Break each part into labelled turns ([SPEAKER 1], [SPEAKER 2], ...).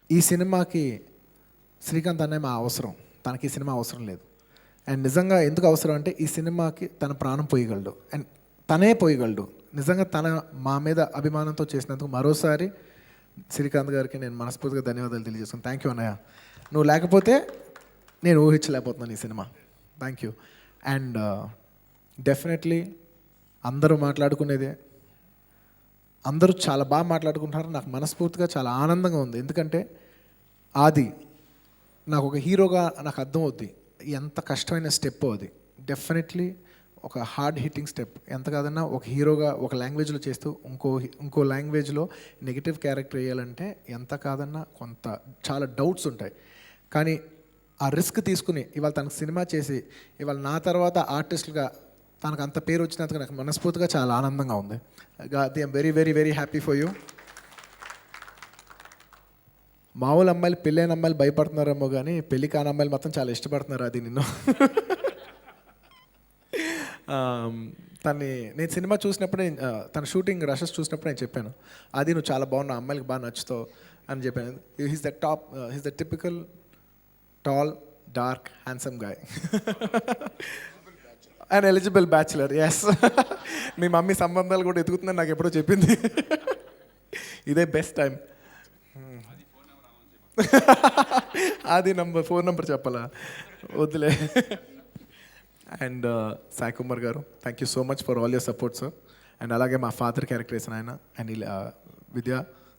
[SPEAKER 1] ఈ సినిమాకి శ్రీకాంత్ అనే మా అవసరం, తనకి ఈ సినిమా అవసరం లేదు. అండ్ నిజంగా ఎందుకు అవసరం అంటే ఈ సినిమాకి తన ప్రాణం పోయగలడు అండ్ తనే పోయగలడు. నిజంగా తన మా మీద అభిమానంతో చేసినందుకు మరోసారి శ్రీకాంత్ గారికి నేను మనస్ఫూర్తిగా ధన్యవాదాలు తెలియజేస్తాను. థ్యాంక్ యూ అన్నయ్య, నువ్వు లేకపోతే నేను ఊహించలేకపోతున్నాను ఈ cinema. Thank you. And definitely అందరూ మాట్లాడుకునేదే, అందరూ చాలా బాగా మాట్లాడుకుంటున్నారు. నాకు మనస్ఫూర్తిగా చాలా ఆనందంగా ఉంది. ఎందుకంటే ఆది నాకు ఒక హీరోగా నాకు అర్థమవుద్ది ఎంత కష్టమైన స్టెప్ అది. డెఫినెట్లీ ఒక హార్డ్ హిట్టింగ్ స్టెప్. ఎంత కాదన్నా ఒక హీరోగా ఒక లాంగ్వేజ్లో చేస్తూ ఇంకో లాంగ్వేజ్లో నెగిటివ్ క్యారెక్టర్ వేయాలంటే ఎంత కాదన్నా కొంత చాలా డౌట్స్ ఉంటాయి. కానీ ఆ రిస్క్ తీసుకుని ఇవాళ తనకు సినిమా చేసి ఇవాళ నా తర్వాత ఆర్టిస్ట్గా తనకు అంత పేరు వచ్చినందుకు నాకు మనస్ఫూర్తిగా చాలా ఆనందంగా ఉంది. I'm very very very happy for you. మామూలు అమ్మాయిలు పెళ్ళైన అమ్మాయిలు భయపడుతున్నారేమో కానీ పెళ్ళి కాని అమ్మాయిలు మాత్రం చాలా ఇష్టపడుతున్నారు. అది నిన్ను నేను సినిమా చూసినప్పుడే తన షూటింగ్ రషెస్ చూసినప్పుడు నేను చెప్పాను, అది నువ్వు చాలా బాగున్నావు, అమ్మాయిలకు బాగా నచ్చుతావు అని చెప్పాను. He's the typical tall dark handsome guy and eligible bachelor. Yes, మీ మమ్మీ సంబంధాలు కూడా ఎదుగుతుందని నాకు ఎప్పుడో చెప్పింది. ఇదే బెస్ట్ టైం. అది ఫోన్ నెంబర్ చెప్పాలా, వద్దులే. And Sai Kumar garu, thank you so much for all your support sir. And అలాగే మా ఫాదర్ క్యారెక్టర్ వేసిన ఆయన and Vidya,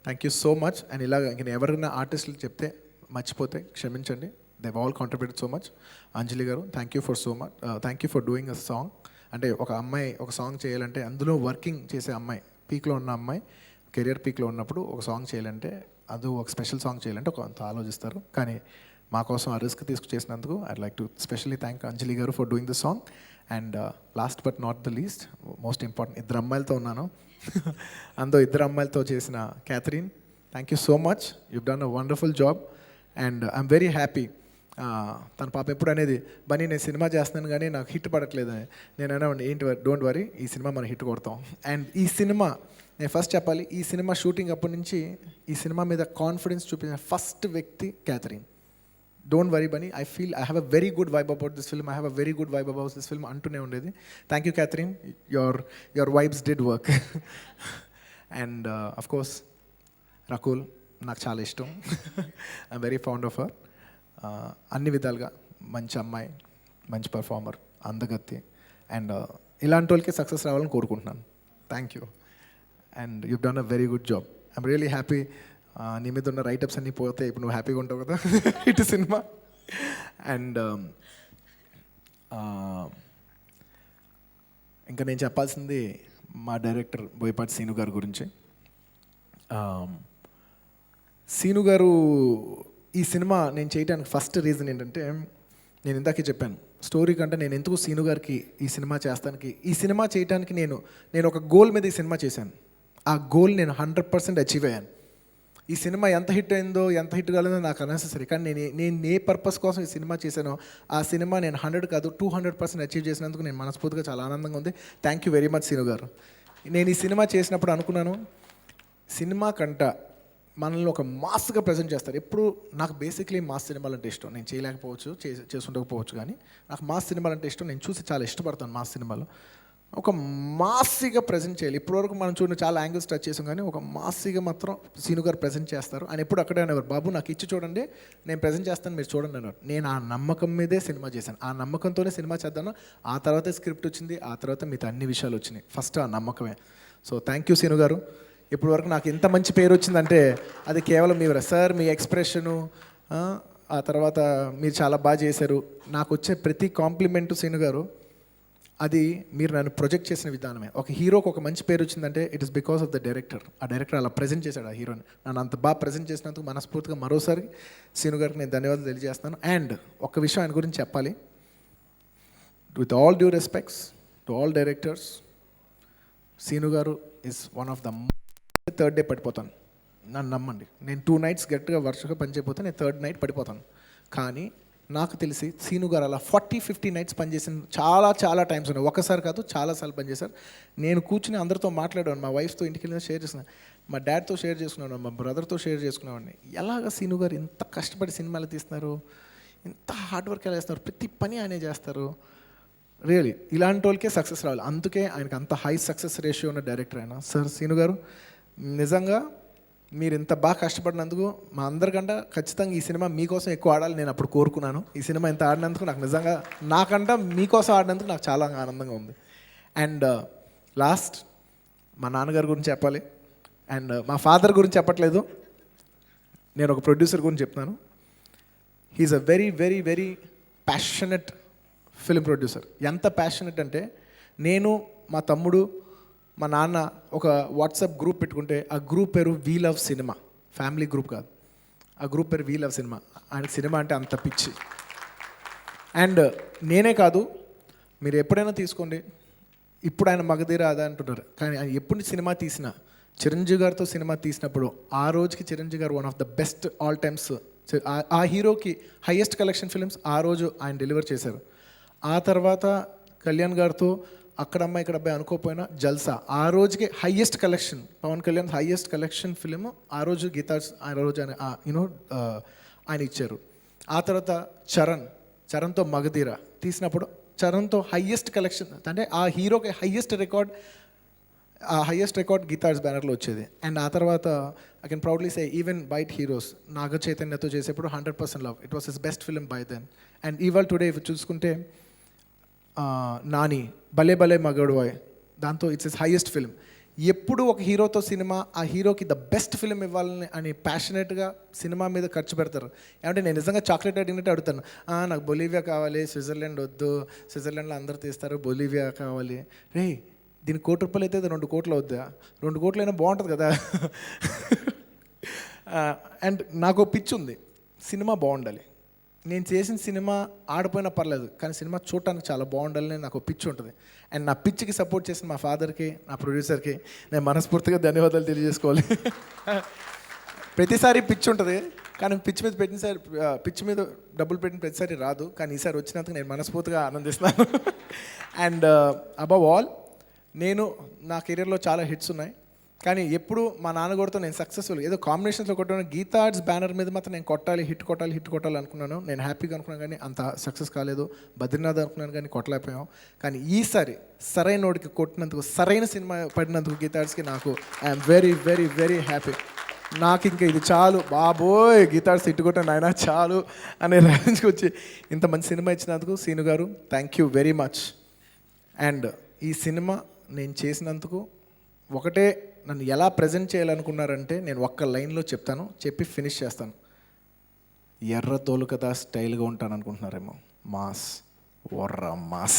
[SPEAKER 1] thank you so much. And ఇలాగ ఇంక ఎవరైనా ఆర్టిస్టులు చెప్తే మర్చిపోతే క్షమించండి. They've all contributed so much. అంజలి గారు, thank you for so much, thank you for doing a song. అంటే ఒక అమ్మాయి ఒక సాంగ్ చేయాలంటే, అందులో వర్కింగ్ చేసే అమ్మాయి, పీక్లో ఉన్న అమ్మాయి, కెరియర్ పీక్లో ఉన్నప్పుడు ఒక సాంగ్ చేయాలంటే, అది ఒక స్పెషల్ సాంగ్ చేయాలంటే కొంత ఆలోచిస్తారు. కానీ మా కోసం ఆ రిస్క్ తీసుకు చేసినందుకు I'd like to specially thank Anjali garu for doing the song. And last but not the least, most important, ఇద్దరు అమ్మాయిలతో ఉన్నాను. అందులో ఇద్దరు అమ్మాయిలతో చేసిన Catherine, thank you so much, you've done a wonderful job. And I'm very happy. తన పాప ఎప్పుడు అనేది, బనీ నేను సినిమా చేస్తున్నాను కానీ నాకు హిట్ పడట్లేదు అని. నేను అన్నా, ఏంటి డోంట్ వరీ, ఈ సినిమా మనం హిట్ కొడతాం. అండ్ ఈ సినిమా నేను ఫస్ట్ చెప్పాలి, ఈ సినిమా షూటింగ్ అప్పటి నుంచి ఈ సినిమా మీద కాన్ఫిడెన్స్ చూపించిన ఫస్ట్ వ్యక్తి Catherine. Don't worry Bunny, I feel I have a very good vibe about this film, I have a very good vibe about this film అంటూనే ఉండేది. Thank you Catherine, your vibes did work. And of course Rakul నాకు చాలా ఇష్టం. I'm very fond of her. అన్ని విధాలుగా మంచి అమ్మాయి, మంచి పర్ఫార్మర్, అందగత్తి. అండ్ ఇలాంటి వాళ్ళకి సక్సెస్ రావాలని కోరుకుంటున్నాను. Thank you. And you done a very good job. I'm really happy. నీ మీద ఉన్న రైటప్స్ అన్నీ పోతే ఇప్పుడు నువ్వు హ్యాపీగా ఉంటావు కదా ఇటు సినిమా. అండ్ ఇంకా నేను చెప్పాల్సింది మా డైరెక్టర్ బోయపాటి సీను గారి గురించి. సీను గారు ఈ సినిమా నేను చేయడానికి ఫస్ట్ రీజన్ ఏంటంటే, నేను ఇందాకే చెప్పాను, స్టోరీ కంటే నేను ఎందుకు సీను గారికి ఈ సినిమా చేస్తానికి, ఈ సినిమా చేయడానికి నేను ఒక గోల్ మీద ఈ సినిమా చేశాను. ఆ గోల్ నేను 100% అచీవ్ అయ్యాను. ఈ సినిమా ఎంత హిట్ అయిందో ఎంత హిట్ కాలేదో నాకు అనెసెసరీ, కానీ నేను ఏ పర్పస్ కోసం ఈ సినిమా చేశానో ఆ సినిమా నేను 100 కాదు 200% అచీవ్ చేసినందుకు నేను మనస్ఫూర్తిగా చాలా ఆనందంగా ఉంది. Thank you very much Seenu garu. నేను ఈ సినిమా చేసినప్పుడు అనుకున్నాను, సినిమా కంట మనల్ని ఒక మాస్గా ప్రజెంట్ చేస్తారు. ఎప్పుడు నాకు బేసిక్లీ మాస్ సినిమాలు అంటే ఇష్టం. నేను చేయలేకపోవచ్చు, చేసుకుంటకపోవచ్చు, కానీ నాకు మాస్ సినిమాలు అంటే ఇష్టం. నేను చూసి చాలా ఇష్టపడతాను మాస్ సినిమాలు. ఒక మాస్గా ప్రజెంట్ చేయాలి. ఇప్పటివరకు మనం చూడండి చాలా యాంగిల్స్ టచ్ చేసాం, కానీ ఒక మాస్గా మాత్రం సీను గారు ప్రజెంట్ చేస్తారు. ఆయన ఎప్పుడు అక్కడే అనేవారు, బాబు నాకు ఇచ్చి చూడండి, నేను ప్రజెంట్ చేస్తాను, మీరు చూడండి అన్నారు. నేను ఆ నమ్మకం మీదే సినిమా చేశాను. ఆ నమ్మకంతోనే సినిమా చేద్దాను. ఆ తర్వాత స్క్రిప్ట్ వచ్చింది, ఆ తర్వాత మిగతా అన్ని విషయాలు వచ్చినాయి. ఫస్ట్ ఆ నమ్మకమే. సో థ్యాంక్ యూ సీను గారు. ఇప్పటి వరకు నాకు ఇంత మంచి పేరు వచ్చిందంటే అది కేవలం మీ సార్, మీ ఎక్స్ప్రెషను, ఆ తర్వాత మీరు చాలా బాగా చేశారు. నాకు వచ్చే ప్రతి కాంప్లిమెంటు సీను గారు, అది మీరు నన్ను ప్రొజెక్ట్ చేసిన విధానమే. ఒక హీరోకి ఒక మంచి పేరు వచ్చిందంటే it is because of the director. ఆ డైరెక్టర్ అలా ప్రజెంట్ చేశాడు ఆ హీరోని. నన్ను అంత బాగా ప్రజెంట్ చేసినందుకు మనస్ఫూర్తిగా మరోసారి సీను గారికి నేను ధన్యవాదాలు తెలియజేస్తాను. అండ్ ఒక విషయం ఆయన గురించి చెప్పాలి. With all due respects to all directors, Seenu garu is one of the third day పడిపోతాను. నన్ను నమ్మండి, నేను 2 nights గట్టిగా వరుసగా పనిచేయకపోతే నేను థర్డ్ నైట్ పడిపోతాను. కానీ నాకు తెలిసి సీను గారు అలా 40-50 nights పనిచేసిన చాలా టైమ్స్ ఉన్నాయి. ఒకసారి కాదు చాలాసార్లు పనిచేశారు. నేను కూర్చుని అందరితో మాట్లాడాను, మా వైఫ్తో ఇంటికి వెళ్ళి షేర్ చేసిన. మా డాడ్తో షేర్ చేసుకున్నాను, మా బ్రదర్తో షేర్ చేసుకునేవాడిని. ఎలాగ సీను గారు ఇంత కష్టపడి సినిమాలు తీస్తున్నారు, ఇంత హార్డ్ వర్క్ ఎలా చేస్తున్నారు, ప్రతి పని ఆయనే చేస్తారు. రియలీ ఇలాంటి వాళ్ళకే సక్సెస్ రావాలి. అందుకే ఆయనకు అంత హై సక్సెస్ రేషియో ఉన్న డైరెక్టర్ ఆయన. సార్ సీను గారు నిజంగా మీరు ఇంత బాగా కష్టపడినందుకు మా అందరికంటే ఖచ్చితంగా ఈ సినిమా మీకోసం ఎక్కువ ఆడాలి నేను అప్పుడు కోరుకున్నాను. ఈ సినిమా ఇంత ఆడినందుకు నాకు నిజంగా నాకంటే మీకోసం ఆడినందుకు నాకు చాలా ఆనందంగా ఉంది. అండ్ లాస్ట్ మా నాన్నగారి గురించి చెప్పాలి. అండ్ మా ఫాదర్ గురించి చెప్పట్లేదు, నేను ఒక ప్రొడ్యూసర్ గురించి చెప్తున్నాను. He's a very very very passionate film producer. ఎంత ప్యాషనెట్ అంటే నేను, మా తమ్ముడు, మా నాన్న ఒక వాట్సాప్ గ్రూప్ పెట్టుకుంటే ఆ గ్రూప్ పేరు we love cinema. Family group కాదు, ఆ గ్రూప్ పేరు వీ లవ్ సినిమా. ఆయనకి సినిమా అంటే అంత పిచ్చి. అండ్ నేనే కాదు, మీరు ఎప్పుడైనా తీసుకోండి, ఇప్పుడు ఆయన మగధీర అదే అంటున్నారు, కానీ ఆయన ఎప్పుడు సినిమా తీసినా, చిరంజీవి గారితో సినిమా తీసినప్పుడు ఆ రోజుకి చిరంజీవి గారు one of the best all times. ఆ హీరోకి హైయెస్ట్ కలెక్షన్ ఫిల్మ్స్ ఆ రోజు ఆయన డెలివర్ చేశారు. ఆ తర్వాత కళ్యాణ్ గారితో అక్కడమ్మ ఇక్కడ అబ్బాయి అనుకోపోయినా జల్సా ఆ రోజుకి highest collection, Pawan Kalyan highest collection film ఆ రోజు గీతార్స్ ఆ రోజు ఆయన ఇచ్చారు. ఆ తర్వాత చరణ్తో మగధీర తీసినప్పుడు చరణ్తో హైయెస్ట్ కలెక్షన్, అంటే ఆ హీరోకి హైయెస్ట్ రికార్డ్ గీతార్స్ బ్యానర్లో వచ్చేది. అండ్ ఆ తర్వాత I can proudly say even bite heroes Naga చైతన్యతో చేసేప్పుడు 100% love, it was his best film by then. And ఇవాళ టుడే చూసుకుంటే నాని భలే భలే మగడువాయ్, దాంతో ఇట్స్ ఇస్ హైయెస్ట్ ఫిలిం. ఎప్పుడు ఒక హీరోతో సినిమా ఆ హీరోకి ద బెస్ట్ ఫిలిం ఇవ్వాలని అని ప్యాషనెట్గా సినిమా మీద ఖర్చు పెడతారు. ఏమంటే నేను నిజంగా చాక్లెట్ అడిగినట్టు అడుగుతాను, నాకు బొలీవియా కావాలి, స్విట్జర్లాండ్ వద్దు, స్విట్జర్లాండ్లో అందరూ తీస్తారు, బొలీవియా కావాలి. రే దీనికి ₹1 అయితే 2 కోట్లు అవుద్దా? 2 కోట్లు అయినా బాగుంటుంది కదా. అండ్ నాకు పిచ్చి ఉంది, సినిమా బాగుండాలి. నేను చేసిన సినిమా ఆడిపోయినా పర్లేదు, కానీ సినిమా చూడటానికి చాలా బాగుండాలని నాకు పిచ్చి ఉంటుంది. అండ్ నా పిచ్చికి సపోర్ట్ చేసిన మా ఫాదర్కి, నా ప్రొడ్యూసర్కి నేను మనస్ఫూర్తిగా ధన్యవాదాలు తెలియజేసుకోవాలి. ప్రతిసారి పిచ్చి ఉంటుంది, కానీ పిచ్చి మీద డబ్బులు పెట్టిన ప్రతిసారి రాదు, కానీ ఈసారి వచ్చినందుకు నేను మనస్ఫూర్తిగా ఆనందిస్తున్నాను. అండ్ అబవ్ ఆల్ నా కెరీర్లో చాలా హిట్స్ ఉన్నాయి, కానీ ఎప్పుడు మా నాన్నగారితో నేను సక్సెస్ఫుల్ ఏదో కాంబినేషన్స్లో కొట్టాను. గీతా ఆర్ట్స్ బ్యానర్ మీద మాత్రం నేను హిట్ కొట్టాలి అనుకున్నాను. నేను హ్యాపీగా అనుకున్నాను, కానీ అంత సక్సెస్ కాలేదు. బద్రీనాథ్ అనుకున్నాను, కానీ కొట్టలేకపోయాం. కానీ ఈసారి సరైన నోటికి కొట్టినందుకు, సరైన సినిమా పడినందుకు గీతా ఆర్ట్స్కి నాకు I'm very very very happy. నాకు ఇంకా ఇది చాలు బాబోయ్, గీతా ఆర్ట్స్ హిట్ కొట్టాను ఆయన చాలు అనే రేంజ్కి వచ్చి ఇంత మంచి సినిమా ఇచ్చినందుకు సీను గారు thank you very much. And ఈ సినిమా నేను చేసినందుకు ఒకటే నన్ను ఎలా ప్రజెంట్ చేయాలనుకున్నారంటే, నేను ఒక్క లైన్లో చెప్తాను, చెప్పి ఫినిష్ చేస్తాను. ఎర్ర తోలు కదా స్టైల్గా ఉంటాను అనుకుంటున్నారేమో, మాస్ వర్ర మాస్.